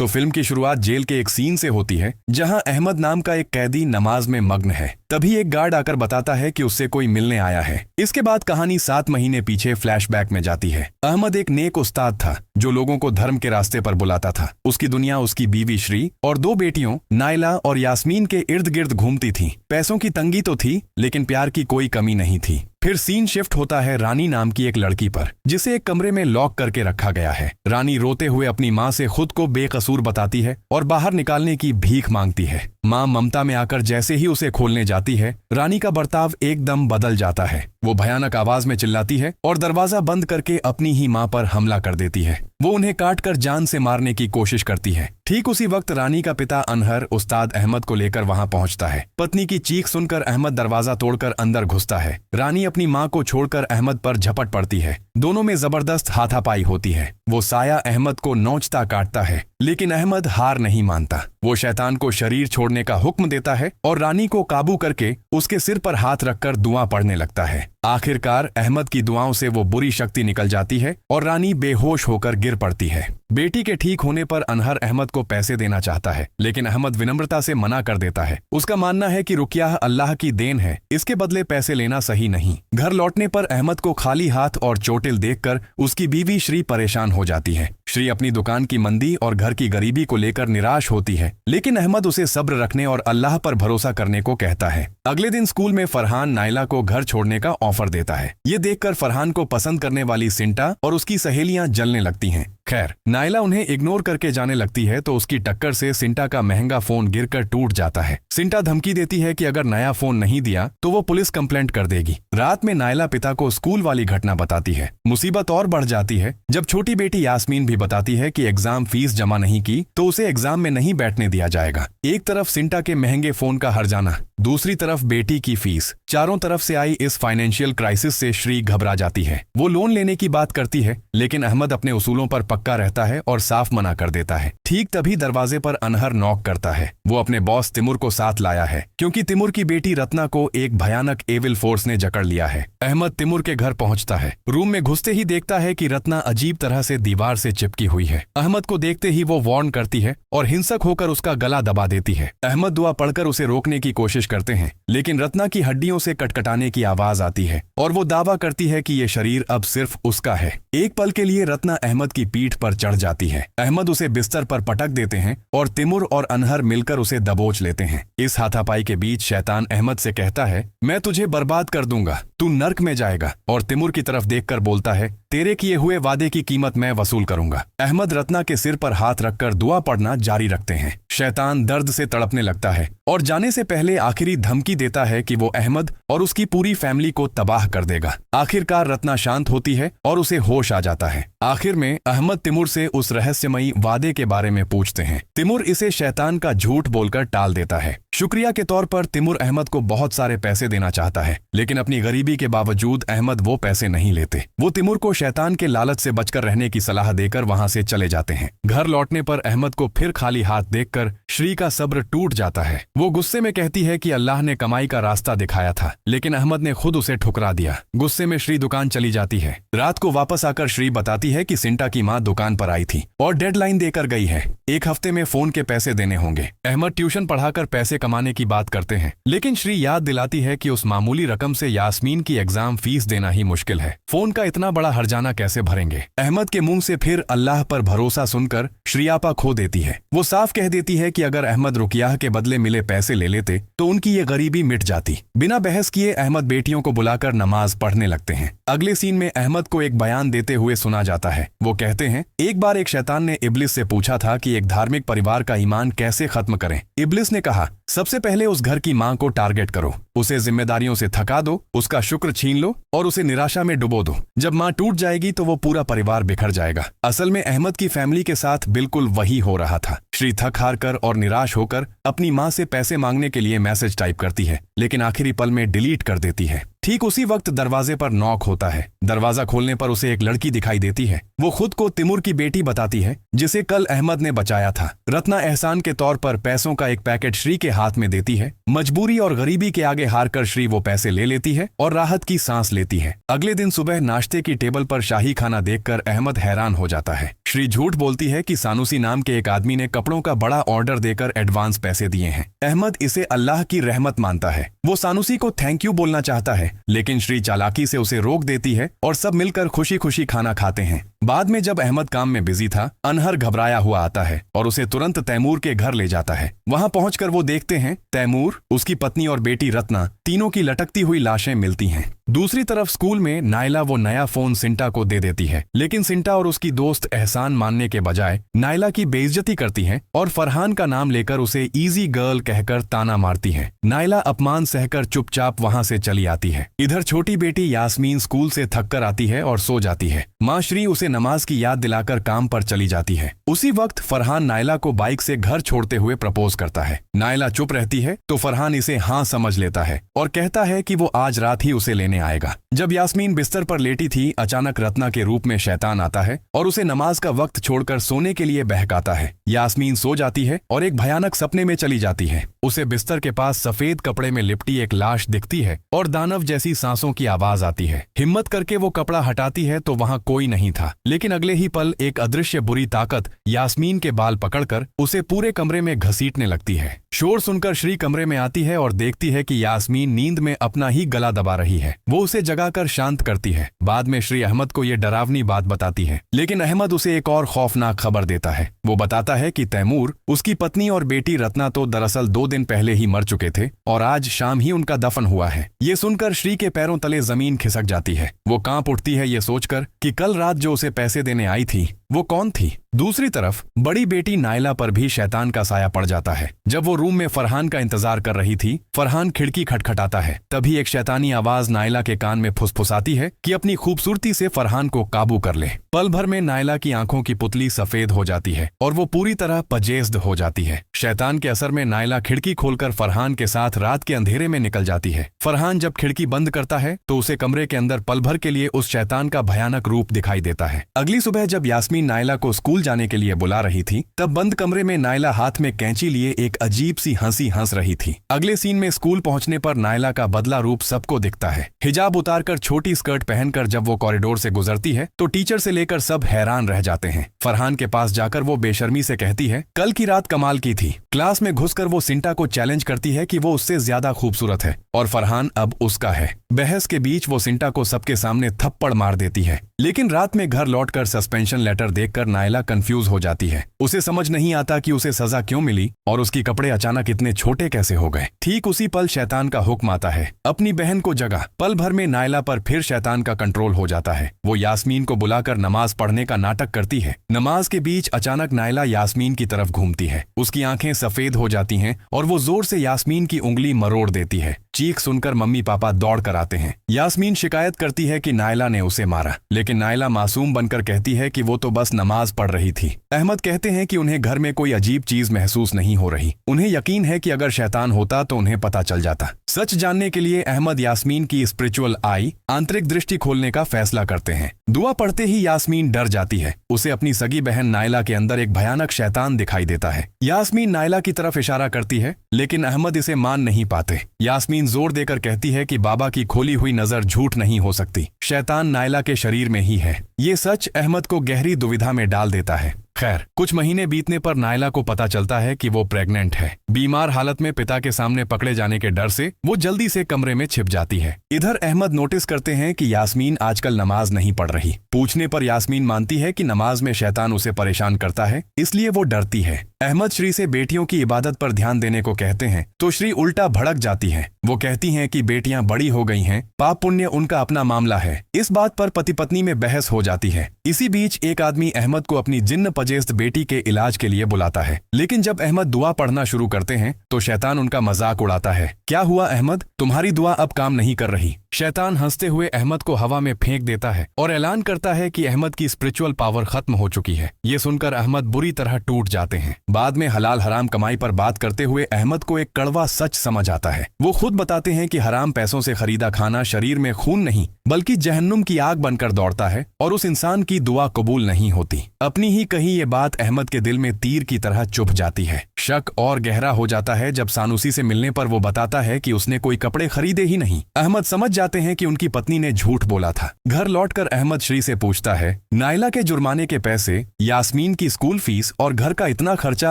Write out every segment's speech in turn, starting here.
तो फिल्म की शुरुआत जेल के एक सीन से होती है जहां अहमद नाम का एक कैदी नमाज में मग्न है। तभी एक गार्ड आकर बताता है कि उससे कोई मिलने आया है। इसके बाद कहानी 7 महीने पीछे फ्लैशबैक में जाती है। अहमद एक नेक उस्ताद था जो लोगों को धर्म के रास्ते पर बुलाता था। उसकी दुनिया उसकी बीवी श्री और 2 बेटियों नायला और यास्मीन के इर्द गिर्द घूमती थी। पैसों की तंगी तो थी लेकिन प्यार की कोई कमी नहीं थी। फिर सीन शिफ्ट होता है रानी नाम की एक लड़की पर जिसे एक कमरे में लॉक करके रखा गया है। रानी रोते हुए अपनी माँ से खुद को बेकसूर बताती है और बाहर निकालने की भीख मांगती है। माँ ममता में आकर जैसे ही उसे खोलने जाती है, रानी का बर्ताव एकदम बदल जाता है। वो भयानक आवाज में चिल्लाती है और दरवाजा बंद करके अपनी ही माँ पर हमला कर देती है। वो उन्हें काट कर जान से मारने की कोशिश करती है। ठीक उसी वक्त रानी का पिता अनहर उस्ताद अहमद को लेकर वहां पहुंचता है। पत्नी की चीख सुनकर अहमद दरवाजा तोड़कर अंदर घुसता है। रानी अपनी माँ को छोड़कर अहमद पर झपट पड़ती है। दोनों में जबरदस्त हाथापाई होती है। वो साया अहमद को नोचता काटता है लेकिन अहमद हार नहीं मानता। वो शैतान को शरीर छोड़ने का हुक्म देता है और रानी को काबू करके उसके सिर पर हाथ रखकर दुआ पढ़ने लगता है। आखिरकार अहमद की दुआओं से वो बुरी शक्ति निकल जाती है और रानी बेहोश होकर गिर पड़ती है। बेटी के ठीक होने पर अनहर अहमद को पैसे देना चाहता है लेकिन अहमद विनम्रता से मना कर देता है। उसका मानना है कि रुकिया अल्लाह की देन है, इसके बदले पैसे लेना सही नहीं। घर लौटने पर अहमद को खाली हाथ और चोटिल देखकर उसकी बीवी श्री परेशान हो जाती है। श्री अपनी दुकान की मंदी और घर की गरीबी को लेकर निराश होती है लेकिन अहमद उसे सब्र रखने और अल्लाह पर भरोसा करने को कहता है। अगले दिन स्कूल में फरहान नायला को घर छोड़ने का ऑफर देता है। ये देखकर फरहान को पसंद करने वाली सिंटा और उसकी सहेलियां जलने लगती हैं। खैर, नायला उन्हें इग्नोर करके जाने लगती है तो उसकी टक्कर से सिंटा का महंगा फोन गिरकर टूट जाता है। सिंटा धमकी देती है कि अगर नया फोन नहीं दिया तो वो पुलिस कंप्लेंट कर देगी। रात में नायला पिता को स्कूल वाली घटना बताती है। मुसीबत और बढ़ जाती है जब छोटी बेटी यास्मीन भी बताती है कि एग्जाम फीस जमा नहीं की तो उसे एग्जाम में नहीं बैठने दिया जाएगा। एक तरफ सिंटा के महंगे फोन का हर्जाना, दूसरी तरफ बेटी की फीस। चारों तरफ से आई इस फाइनेंशियल क्राइसिस से श्री घबरा जाती है। वो लोन लेने की बात करती है लेकिन अहमद अपने उसूलों पर पक्का रहता है और साफ मना कर देता है। ठीक तभी दरवाजे पर अनहर नॉक करता है। वो अपने बॉस तिमुर को साथ लाया है क्योंकि तिमुर की बेटी रत्ना को एक भयानक एविल फोर्स ने जकड़ लिया है। अहमद तिमुर के घर पहुंचता है। रूम में घुसते ही देखता है कि रत्ना अजीब तरह से दीवार से चिपकी हुई है। अहमद को देखते ही वो वार्न करती है और हिंसक होकर उसका गला दबा देती है। अहमद दुआ पढ़कर उसे रोकने की कोशिश करते हैं लेकिन रत्ना की हड्डियों से कटकटाने की आवाज आती है और वो दावा करती है कि ये शरीर अब सिर्फ उसका है। एक पल के लिए रत्ना अहमद की पीठ पर चढ़ जाती है। अहमद उसे बिस्तर पर पटक देते हैं और तिमुर और अनहर मिलकर उसे दबोच लेते हैं। इस हाथापाई के बीच शैतान अहमद से कहता है, मैं तुझे बर्बाद कर दूंगा, तू नर्क में जाएगा। और तिमुर की तरफ देखकर बोलता है, तेरे किए हुए वादे की कीमत मैं वसूल करूंगा। अहमद रत्ना के सिर पर हाथ रखकर दुआ पढ़ना जारी रखते हैं। शैतान दर्द से तड़पने लगता है और जाने से पहले आखिरी धमकी देता है कि वो अहमद और उसकी पूरी फैमिली को तबाह कर देगा। आखिरकार रत्ना शांत होती है और उसे होश आ जाता है। आखिर में अहमद तिमुर से उस रहस्यमयी वादे के बारे में पूछते हैं। तिमुर इसे शैतान का झूठ बोलकर टाल देता है। शुक्रिया के तौर पर तिमुर अहमद को बहुत सारे पैसे देना चाहता है लेकिन अपनी गरीबी के बावजूद अहमद वो पैसे नहीं लेते। वो तिमुर को शैतान के लालच से बचकर रहने की सलाह देकर वहां से चले जाते हैं। घर लौटने पर अहमद को फिर खाली हाथ देखकर श्री का सब्र टूट जाता है। वो गुस्से में कहती है कि अल्लाह ने कमाई का रास्ता दिखाया था लेकिन अहमद ने खुद उसे ठुकरा दिया। गुस्से में श्री दुकान चली जाती है। रात को वापस आकर श्री बताती है कि सिंटा की माँ दुकान पर आई थी और डेडलाइन देकर गई है। 1 हफ्ते में फोन के पैसे देने होंगे। अहमद ट्यूशन पढ़ाकर पैसे कमाने की बात करते हैं लेकिन श्री याद दिलाती है कि उस मामूली रकम से यास्मीन की एग्जाम फीस देना ही मुश्किल है। फोन का इतना बड़ा हर्जाना कैसे भरेंगे। अहमद के मुंह से फिर अल्लाह पर भरोसा सुनकर श्री आपा खो देती है। वो साफ कह देती है कि अगर अहमद रुकिया के बदले मिले पैसे ले लेते तो उनकी ये गरीबी मिट जाती। बिना बहस किए अहमद बेटियों को बुलाकर नमाज पढ़ने लगते हैं। अगले सीन में अहमद को एक बयान देते हुए सुना जाता है। वो कहते हैं, एक बार एक शैतान ने इब्लिस से पूछा था कि एक धार्मिक परिवार का ईमान कैसे खत्म करें। इब्लिस ने कहा, सबसे पहले उस घर की माँ को टारगेट करो, उसे जिम्मेदारियों से थका दो, उसका शुक्र छीन लो और उसे निराशा में डुबो दो। जब माँ टूट जाएगी तो वो पूरा परिवार बिखर जाएगा। असल में अहमद की फैमिली के साथ बिल्कुल वही हो रहा था। श्री थक हार कर और निराश होकर अपनी माँ से पैसे मांगने के लिए मैसेज टाइप करती है लेकिन आखिरी पल में डिलीट कर देती है। ठीक उसी वक्त दरवाजे पर नॉक होता है। दरवाजा खोलने पर उसे एक लड़की दिखाई देती है। वो खुद को तिमुर की बेटी बताती है, जिसे कल अहमद ने बचाया था। रत्ना एहसान के तौर पर पैसों का एक पैकेट श्री के हाथ में देती है। मजबूरी और गरीबी के आगे हारकर श्री वो पैसे ले लेती है और राहत की सांस लेती है। अगले दिन सुबह नाश्ते की टेबल पर शाही खाना देखकर अहमद हैरान हो जाता है। श्री झूठ बोलती है कि सानुसी नाम के एक आदमी ने कपड़ों का बड़ा ऑर्डर देकर एडवांस पैसे दिए हैं। अहमद इसे अल्लाह की रहमत मानता है। वो सानुसी को थैंक यू बोलना चाहता है, लेकिन श्री चालाकी से उसे रोक देती है और सब मिलकर खुशी खुशी खाना खाते हैं। बाद में जब अहमद काम में बिजी था, अनहर घबराया हुआ आता है और उसे तुरंत तैमूर के घर ले जाता है। वहां पहुंचकर वो देखते हैं तैमूर, उसकी पत्नी और बेटी रत्ना, तीनों की लटकती हुई लाशें मिलती हैं। दूसरी तरफ स्कूल में नायला वो नया फोन सिंटा को दे देती है, लेकिन सिंटा और उसकी दोस्त एहसान मानने के बजाय नायला की बेइज्जती करती हैं और फरहान का नाम लेकर उसे इजी गर्ल कहकर ताना मारती हैं। नायला अपमान सहकर चुपचाप वहां से चली आती है। इधर छोटी बेटी यास्मीन स्कूल से थक कर आती है और सो जाती है। माँ श्री उसे नमाज की याद दिलाकर काम पर चली जाती है। उसी वक्त फरहान नायला को बाइक से घर छोड़ते हुए प्रपोज करता है। नायला चुप रहती है तो फरहान इसे हाँ समझ लेता है और कहता है कि वो आज रात ही उसे लेने आएगा। जब यास्मीन बिस्तर पर लेटी थी, अचानक रत्ना के रूप में शैतान आता है और उसे नमाज का वक्त छोड़कर सोने के लिए बहकाता है। यास्मीन सो जाती है और एक भयानक सपने में चली जाती है। उसे बिस्तर के पास सफेद कपड़े में लिपटी एक लाश दिखती है और दानव जैसी सांसों की आवाज आती है। हिम्मत करके वो कपड़ा हटाती है तो वहां कोई नहीं था, लेकिन अगले ही पल एक अदृश्य बुरी ताकत यास्मीन के बाल पकड़कर उसे पूरे कमरे में घसीटने लगती है। शोर सुनकर श्री कमरे में आती है और देखती है कि यास्मीन नींद में अपना ही गला दबा रही है। वो उसे जगाकर शांत करती है। बाद में श्री अहमद को ये डरावनी बात बताती है, लेकिन अहमद उसे एक और खौफनाक खबर देता है। वो बताता है कि तैमूर, उसकी पत्नी और बेटी रत्ना तो दरअसल 2 दिन पहले ही मर चुके थे और आज शाम ही उनका दफन हुआ है। ये सुनकर श्री के पैरों तले जमीन खिसक जाती है। वो कांप उठती है ये सोचकर कि कल रात जो उसे पैसे देने आई थी वो कौन थी। दूसरी तरफ बड़ी बेटी नायला पर भी शैतान का साया पड़ जाता है। जब वो रूम में फरहान का इंतजार कर रही थी, फरहान खिड़की खटखटाता है। तभी एक शैतानी आवाज नायला के कान में फुसफुसाती है कि अपनी खूबसूरती से फरहान को काबू कर ले। पल भर में नायला की आंखों की पुतली सफेद हो जाती है और वो पूरी तरह पजेज्ड हो जाती है। शैतान के असर में नायला खिड़की खोलकर फरहान के साथ रात के अंधेरे में निकल जाती है। फरहान जब खिड़की बंद करता है तो उसे कमरे के अंदर पल भर के लिए उस शैतान का भयानक रूप दिखाई देता है। अगली सुबह जब यास्मीन नायला को स्कूल जाने के लिए बुला रही थी, तब बंद कमरे में नायला हाथ में कैंची लिए एक अजीब सी हंसी हंस रही थी। अगले सीन में स्कूल पहुंचने पर नायला का बदला रूप सबको दिखता है। हिजाब उतारकर छोटी स्कर्ट पहनकर जब वो कॉरिडोर से गुजरती है तो टीचर से लेकर सब हैरान रह जाते हैं। फरहान के पास जाकर वो बेशर्मी से कहती है, कल की रात कमाल की थी। क्लास में घुसकर वो सिंटा को चैलेंज करती है कि वो उससे ज्यादा खूबसूरत है और फरहान अब उसका है। बहस के बीच वो सिंटा को सबके सामने थप्पड़ मार देती है। लेकिन रात में घर लौटकर सस्पेंशन लेटर देखकर नायला कंफ्यूज हो जाती है। उसे समझ नहीं आता कि उसे सजा क्यों मिली और उसकी कपड़े अचानक इतने छोटे कैसे हो गए। ठीक उसी पल शैतान का हुक्म आता है, अपनी बहन को जगा। पल भर में नायला पर फिर शैतान का कंट्रोल हो जाता है। वो यास्मीन को बुलाकर नमाज पढ़ने का नाटक करती है। नमाज के बीच अचानक नायला यास्मीन की तरफ घूमती है। उसकी आंखें सफेद हो जाती हैं और वो जोर से यास्मीन की उंगली मरोड़ देती है। चीख सुनकर मम्मी पापा दौड़ कर आते हैं। यास्मीन शिकायत करती है कि नायला ने उसे मारा, लेकिन नायला मासूम बनकर कहती है कि वो तो बस नमाज पढ़ रही थी। अहमद कहते हैं कि उन्हें घर में कोई अजीब चीज महसूस नहीं हो रही। उन्हें यकीन है कि अगर शैतान होता तो उन्हें पता चल जाता। सच जानने के लिए अहमद यास्मीन की स्पिरिचुअल आई, आंतरिक दृष्टि खोलने का फैसला करते हैं। दुआ पढ़ते ही यास्मीन डर जाती है। उसे अपनी सगी बहन नायला के अंदर एक भयानक शैतान दिखाई देता है। यास्मीन नायला की तरफ इशारा करती है, लेकिन अहमद इसे मान नहीं पाते। यास्मीन जोर देकर कहती है कि बाबा की खोली हुई नजर झूठ नहीं हो सकती। शैतान नायला के शरीर में ही है। ये सच अहमद को गहरी दुविधा में डाल देता है। खैर, कुछ महीने बीतने पर नायला को पता चलता है कि वो प्रेग्नेंट है। बीमार हालत में पिता के सामने पकड़े जाने के डर से वो जल्दी से कमरे में छिप जाती है। इधर अहमद नोटिस करते हैं कि यास्मीन आजकल नमाज नहीं पढ़ रही। पूछने पर यास्मीन मानती है कि नमाज में शैतान उसे परेशान करता है, इसलिए वो डरती है। अहमद श्री से बेटियों की इबादत पर ध्यान देने को कहते हैं तो श्री उल्टा भड़क जाती है। वो कहती हैं कि बेटियां बड़ी हो गई हैं, पाप पुण्य उनका अपना मामला है। इस बात पर पति पत्नी में बहस हो जाती है। इसी बीच एक आदमी अहमद को अपनी जिन्न पजेस्त बेटी के इलाज के लिए बुलाता है। लेकिन जब अहमद दुआ पढ़ना शुरू करते हैं तो शैतान उनका मजाक उड़ाता है। क्या हुआ अहमद, तुम्हारी दुआ अब काम नहीं कर रही। शैतान हंसते हुए अहमद को हवा में फेंक देता है और ऐलान करता है कि अहमद की स्पिरिचुअल पावर खत्म हो चुकी है। ये सुनकर अहमद बुरी तरह टूट जाते हैं। बाद में हलाल हराम कमाई पर बात करते हुए अहमद को एक कड़वा सच समझ आता है। वो खुद बताते हैं कि हराम पैसों से खरीदा खाना शरीर में खून नहीं बल्कि जहन्नुम की आग बनकर दौड़ता है और उस इंसान की दुआ कबूल नहीं होती। अपनी ही कही ये बात अहमद के दिल में तीर की तरह चुभ जाती है। शक और गहरा हो जाता है जब सानुसी से मिलने पर वो बताता है कि उसने कोई कपड़े खरीदे ही नहीं। अहमद समझ जाते हैं कि उनकी पत्नी ने झूठ बोला था। घर लौटकर अहमद श्री से पूछता है, नायला के जुर्माने के पैसे, यास्मीन की स्कूल फीस और घर का इतना खर्चा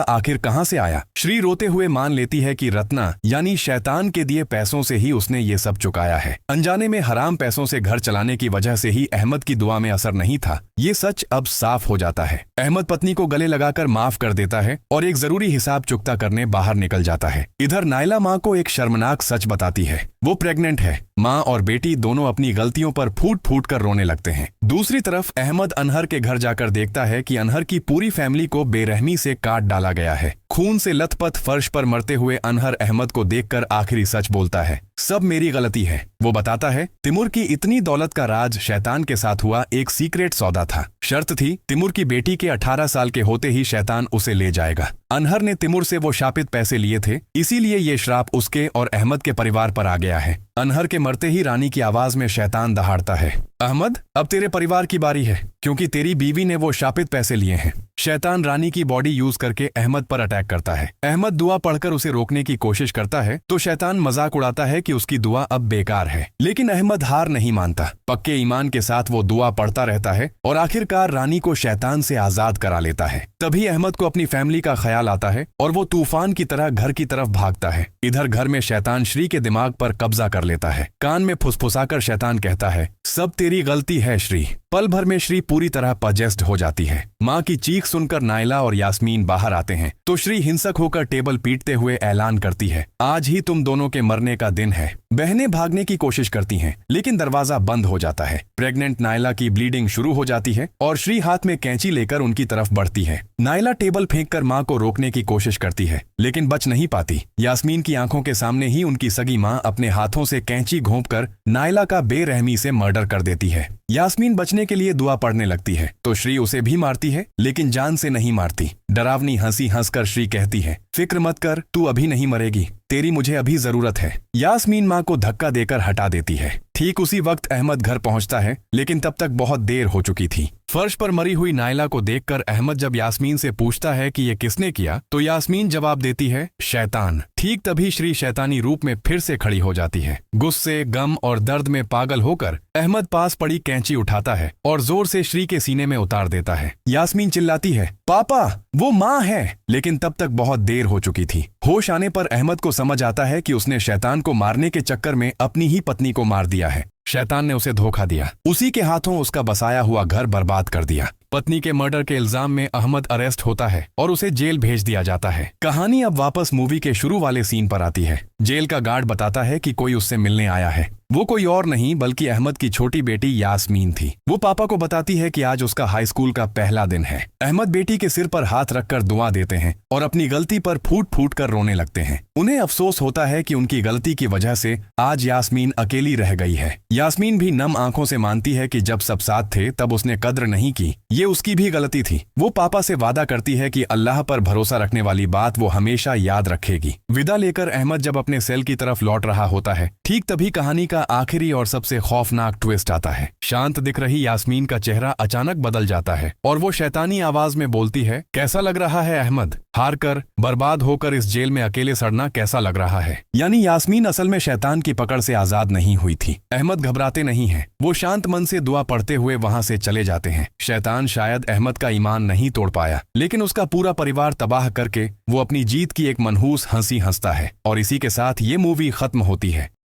आखिर कहां से आया। श्री रोते हुए मान लेती है कि रत्ना यानी शैतान के दिए पैसों से ही उसने ये सब चुकाया है। अनजाने में हराम पैसों से घर चलाने की वजह से ही अहमद की दुआ में असर नहीं था। ये सच अब साफ हो जाता है। अहमद पत्नी को गले लगाकर माफ कर देता है और एक जरूरी हिसाब चुकता करने बाहर निकल जाता है। इधर नायला माँ को एक शर्मनाक सच बताती है। वो प्रेग्नेंट है। माँ और बेटी दोनों अपनी गलतियों पर फूट फूट कर रोने लगते हैं। दूसरी तरफ अहमद अनहर के घर जाकर देखता है कि अनहर की पूरी फैमिली को बेरहमी से काट डाला गया है। खून से लथपथ फर्श पर मरते हुए अनहर अहमद को देखकर आखिरी सच बोलता है, सब मेरी गलती है। वो बताता है तिमुर की इतनी दौलत का राज शैतान के साथ हुआ एक सीक्रेट सौदा था। शर्त थी तिमुर की बेटी के 18 साल के होते ही शैतान उसे ले जाएगा। अनहर ने तिमुर से वो शापित पैसे लिए थे, इसीलिए ये श्राप उसके और अहमद के परिवार पर आ गया है। अनहर के मरते ही रानी की आवाज में शैतान दहाड़ता है, अहमद अब तेरे परिवार की बारी है क्योंकि तेरी बीवी ने वो शापित पैसे लिए हैं। शैतान रानी की बॉडी यूज करके अहमद पर अटैक करता है। अहमद दुआ पढ़कर उसे रोकने की कोशिश करता है तो शैतान मजाक उड़ाता है कि उसकी दुआ अब बेकार है। लेकिन अहमद हार नहीं मानता। पक्के ईमान के साथ वो दुआ पढ़ता रहता है और आखिरकार रानी को शैतान से आजाद करा लेता है। तभी अहमद को अपनी फैमिली का ख्याल आता है और वो तूफान की तरह घर की तरफ भागता है। इधर घर में शैतान श्री के दिमाग पर कब्जा कर लेता है। कान में फुसफुसाकर शैतान कहता है, सब तेरी गलती है श्री। पल भर में श्री पूरी तरह पजेस्ड हो जाती है। माँ की चीख सुनकर नायला और यास्मीन बाहर आते हैं तो श्री हिंसक होकर टेबल पीटते हुए ऐलान करती है, आज ही तुम दोनों के मरने का दिन है। बहनें भागने की कोशिश करती हैं, लेकिन दरवाजा बंद हो जाता है। प्रेग्नेंट नायला की ब्लीडिंग शुरू हो जाती है और श्री हाथ में कैंची लेकर उनकी तरफ बढ़ती है। नायला टेबल फेंककर माँ को रोकने की कोशिश करती है, लेकिन बच नहीं पाती। यास्मीन की आंखों के सामने ही उनकी सगी माँ अपने हाथों से कैंची घोंपकर नायला का बेरहमी से मर्डर कर देती है। यास्मीन बचने के लिए दुआ पढ़ने लगती है तो श्री उसे भी मारती है, लेकिन जान से नहीं मारती। डरावनी हंसी हंसकर श्री कहती है, फिक्र मत कर, तू अभी नहीं मरेगी, तेरी मुझे अभी जरूरत है। यास्मीन माँ को धक्का देकर हटा देती है। ठीक उसी वक्त अहमद घर पहुंचता है, लेकिन तब तक बहुत देर हो चुकी थी। फर्श पर मरी हुई नायला को देखकर अहमद जब यास्मीन से पूछता है कि ये किसने किया तो यास्मीन जवाब देती है, शैतान। ठीक तभी श्री शैतानी रूप में फिर से खड़ी हो जाती है। गुस्से, गम और दर्द में पागल होकर अहमद पास पड़ी कैंची उठाता है और जोर से श्री के सीने में उतार देता है। यास्मीन चिल्लाती है, पापा वो माँ है, लेकिन तब तक बहुत देर हो चुकी थी। होश आने पर अहमद को समझ आता है कि उसने शैतान को मारने के चक्कर में अपनी ही पत्नी को मार दिया है। शैतान ने उसे धोखा दिया, उसी के हाथों उसका बसाया हुआ घर बर्बाद कर दिया। पत्नी के मर्डर के इल्जाम में अहमद अरेस्ट होता है और उसे जेल भेज दिया जाता है। कहानी अब वापस मूवी के शुरू वाले सीन पर आती है। जेल का गार्ड बताता है कि कोई उससे मिलने आया है। वो कोई और नहीं बल्कि अहमद की छोटी बेटी यास्मीन थी। वो पापा को बताती है कि आज उसका हाई स्कूल का पहला दिन है। अहमद बेटी के सिर पर हाथ रखकर दुआ देते हैं और अपनी गलती पर फूट फूट कर रोने लगते हैं। उन्हें अफसोस होता है कि उनकी गलती की वजह से आज यास्मीन अकेली रह गई है। यास्मीन भी नम आंखों से मानती है कि जब सब साथ थे तब उसने कद्र नहीं की, ये उसकी भी गलती थी। वो पापा से वादा करती है कि अल्लाह पर भरोसा रखने वाली बात वो हमेशा याद रखेगी। विदा लेकर अहमद जब अपने सेल की तरफ लौट रहा होता है, ठीक तभी कहानी का आखिरी और सबसे खौफनाक ट्विस्ट आता है। शांत दिख रही यास्मीन का चेहरा अचानक बदल जाता है और वो शैतानी आवाज में बोलती है, कैसा लग रहा है अहमद, हार कर बर्बाद होकर इस जेल में अकेले सड़ना कैसा लग रहा है। यानी यास्मीन असल में शैतान की पकड़ से आजाद नहीं हुई थी। अहमद घबराते नहीं है, वो शांत मन से दुआ पढ़ते हुए वहां से चले जाते हैं। शैतान शायद अहमद का ईमान नहीं तोड़ पाया, लेकिन उसका पूरा परिवार तबाह करके वो अपनी जीत की एक मनहूस हंसी हंसता है। और इसी के साथ ये मूवी खत्म होती है।